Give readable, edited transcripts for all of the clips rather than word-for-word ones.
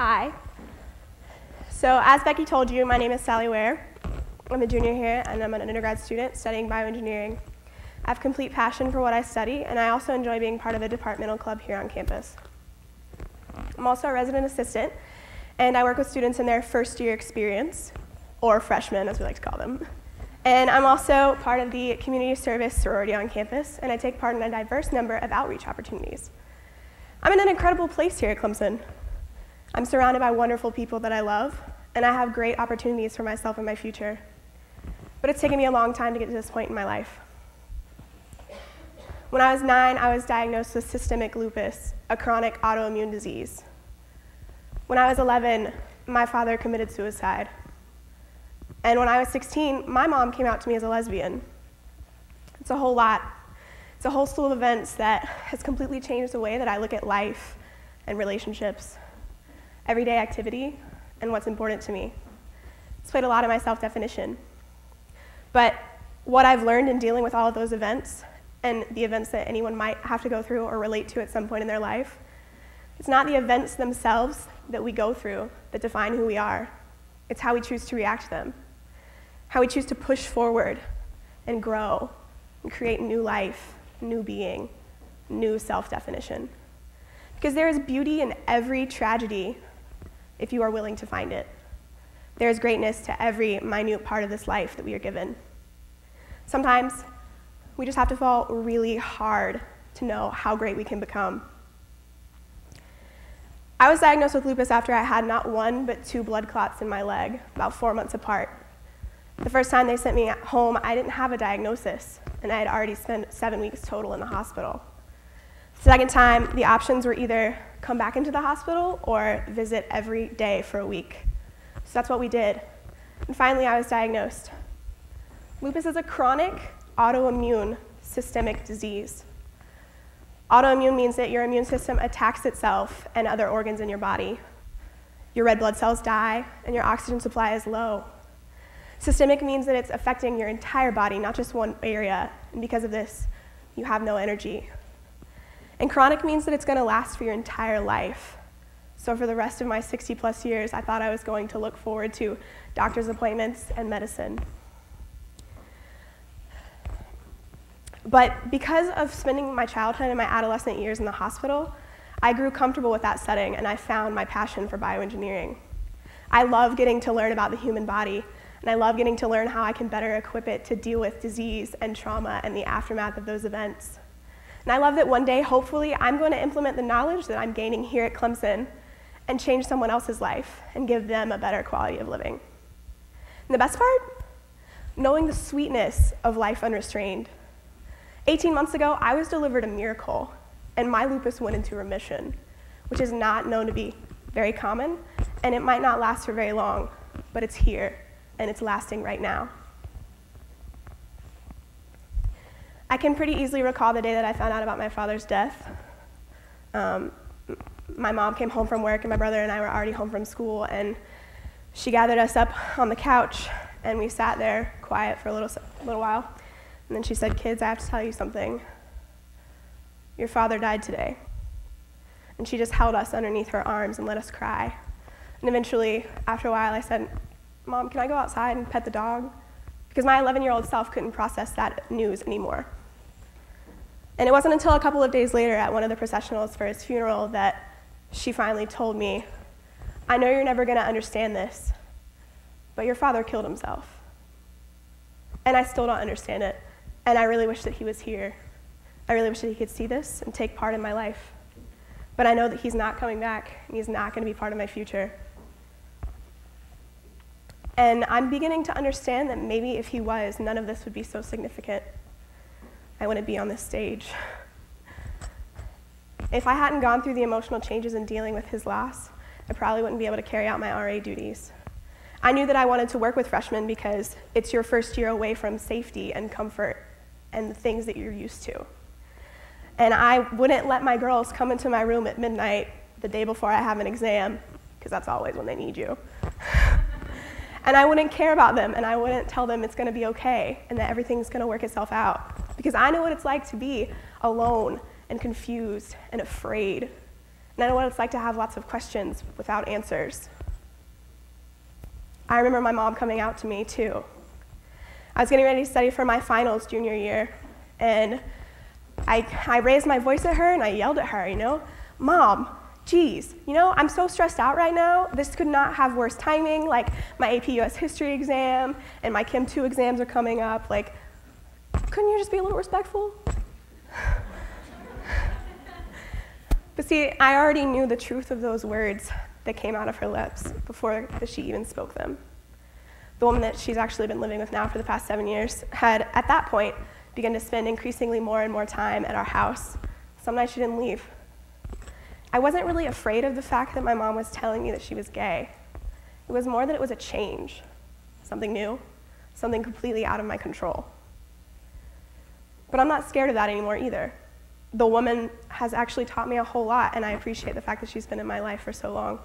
Hi. So as Becky told you, my name is Sallie Ware. I'm a junior here, and I'm an undergrad student studying bioengineering. I have complete passion for what I study, and I also enjoy being part of a departmental club here on campus. I'm also a resident assistant, and I work with students in their first year experience, or freshmen as we like to call them. And I'm also part of the community service sorority on campus, and I take part in a diverse number of outreach opportunities. I'm in an incredible place here at Clemson. I'm surrounded by wonderful people that I love, and I have great opportunities for myself and my future. But it's taken me a long time to get to this point in my life. When I was 9, I was diagnosed with systemic lupus, a chronic autoimmune disease. When I was 11, my father committed suicide. And when I was 16, my mom came out to me as a lesbian. It's a whole lot. It's a whole slew of events that has completely changed the way that I look at life and relationships, everyday activity, and what's important to me. It's played a lot in my self-definition. But what I've learned in dealing with all of those events, and the events that anyone might have to go through or relate to at some point in their life, it's not the events themselves that we go through that define who we are. It's how we choose to react to them, how we choose to push forward and grow and create new life, new being, new self-definition. Because there is beauty in every tragedy if you are willing to find it. There is greatness to every minute part of this life that we are given. Sometimes we just have to fall really hard to know how great we can become. I was diagnosed with lupus after I had not 1 but 2 blood clots in my leg, about 4 months apart. The first time they sent me home, I didn't have a diagnosis, and I had already spent 7 weeks total in the hospital. The second time, the options were either come back into the hospital or visit every day for a week. So that's what we did. And finally, I was diagnosed. Lupus is a chronic, autoimmune, systemic disease. Autoimmune means that your immune system attacks itself and other organs in your body. Your red blood cells die, and your oxygen supply is low. Systemic means that it's affecting your entire body, not just one area, and because of this, you have no energy. And chronic means that it's going to last for your entire life. So for the rest of my 60-plus years, I thought I was going to look forward to doctor's appointments and medicine. But because of spending my childhood and my adolescent years in the hospital, I grew comfortable with that setting, and I found my passion for bioengineering. I love getting to learn about the human body, and I love getting to learn how I can better equip it to deal with disease and trauma and the aftermath of those events. And I love that one day, hopefully, I'm going to implement the knowledge that I'm gaining here at Clemson and change someone else's life and give them a better quality of living. And the best part? Knowing the sweetness of life unrestrained. 18 months ago, I was delivered a miracle, and my lupus went into remission, which is not known to be very common, and it might not last for very long, but it's here, and it's lasting right now. I can pretty easily recall the day that I found out about my father's death. My mom came home from work, and my brother and I were already home from school, and she gathered us up on the couch, and we sat there quiet for a little while. And then she said, "Kids, I have to tell you something. Your father died today." And she just held us underneath her arms and let us cry. And eventually, after a while, I said, "Mom, can I go outside and pet the dog?" Because my 11-year-old self couldn't process that news anymore. And it wasn't until a couple of days later at one of the processionals for his funeral that she finally told me, "I know you're never going to understand this, but your father killed himself." And I still don't understand it. And I really wish that he was here. I really wish that he could see this and take part in my life. But I know that he's not coming back, and he's not going to be part of my future. And I'm beginning to understand that maybe if he was, none of this would be so significant. I wouldn't be on this stage. If I hadn't gone through the emotional changes in dealing with his loss, I probably wouldn't be able to carry out my RA duties. I knew that I wanted to work with freshmen because it's your first year away from safety and comfort and the things that you're used to. And I wouldn't let my girls come into my room at midnight the day before I have an exam, because that's always when they need you. And I wouldn't care about them, and I wouldn't tell them it's going to be okay and that everything's going to work itself out. Because I know what it's like to be alone and confused and afraid And I know what it's like to have lots of questions without answers. I remember my mom coming out to me, too. I was getting ready to study for my finals junior year, and I raised my voice at her and I yelled at her, Mom, geez, I'm so stressed out right now. This could not have worse timing. Like, my AP US History exam and my Chem 2 exams are coming up. Like, couldn't you just be a little respectful? But see, I already knew the truth of those words that came out of her lips before she even spoke them. The woman that she's actually been living with now for the past 7 years had, at that point, begun to spend increasingly more and more time at our house. Some nights she didn't leave. I wasn't really afraid of the fact that my mom was telling me that she was gay. It was more that it was a change, something new, something completely out of my control. But I'm not scared of that anymore either. The woman has actually taught me a whole lot, and I appreciate the fact that she's been in my life for so long.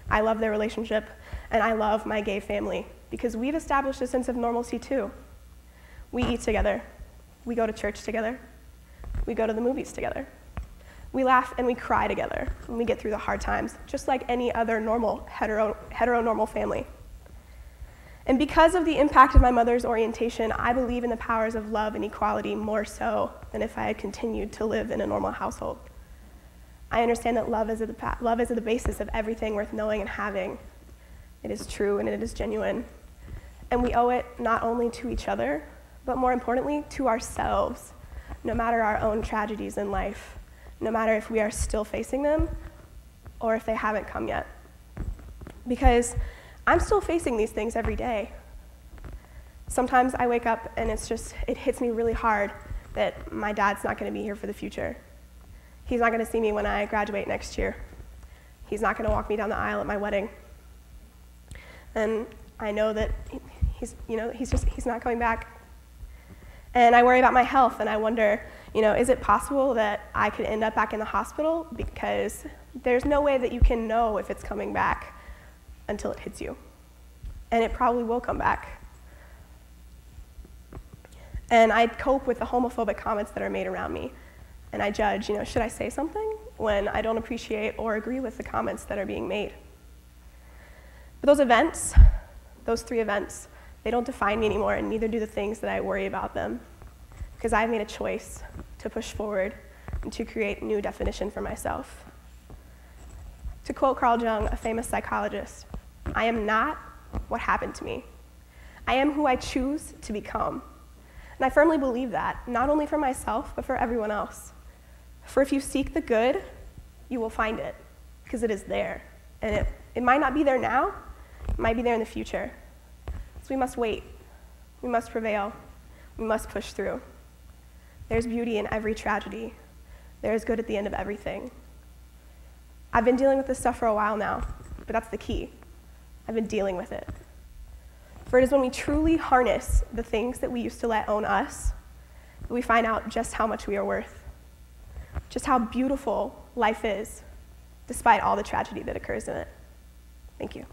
I love their relationship, and I love my gay family, because we've established a sense of normalcy too. We eat together. We go to church together. We go to the movies together. We laugh and we cry together when we get through the hard times, just like any other normal, heteronormal family. And because of the impact of my mother's orientation, I believe in the powers of love and equality more so than if I had continued to live in a normal household. I understand that love is at the basis of everything worth knowing and having. It is true and it is genuine. And we owe it not only to each other, but more importantly, to ourselves, no matter our own tragedies in life, no matter if we are still facing them or if they haven't come yet. Because I'm still facing these things every day. Sometimes I wake up and it hits me really hard that my dad's not going to be here for the future. He's not going to see me when I graduate next year. He's not going to walk me down the aisle at my wedding. And I know that he's not coming back. And I worry about my health, and I wonder, is it possible that I could end up back in the hospital? Because there's no way that you can know if it's coming back until it hits you. And it probably will come back. And I cope with the homophobic comments that are made around me. And I judge, should I say something when I don't appreciate or agree with the comments that are being made? But those events, those 3 events, they don't define me anymore, and neither do the things that I worry about them, because I've made a choice to push forward and to create a new definition for myself. To quote Carl Jung, a famous psychologist, I am not what happened to me. I am who I choose to become. And I firmly believe that, not only for myself, but for everyone else. For if you seek the good, you will find it, because it is there. And it might not be there now, it might be there in the future. So we must wait, we must prevail, we must push through. There's beauty in every tragedy. There is good at the end of everything. I've been dealing with this stuff for a while now, but that's the key. I've been dealing with it. For it is when we truly harness the things that we used to let own us that we find out just how much we are worth, just how beautiful life is, despite all the tragedy that occurs in it. Thank you.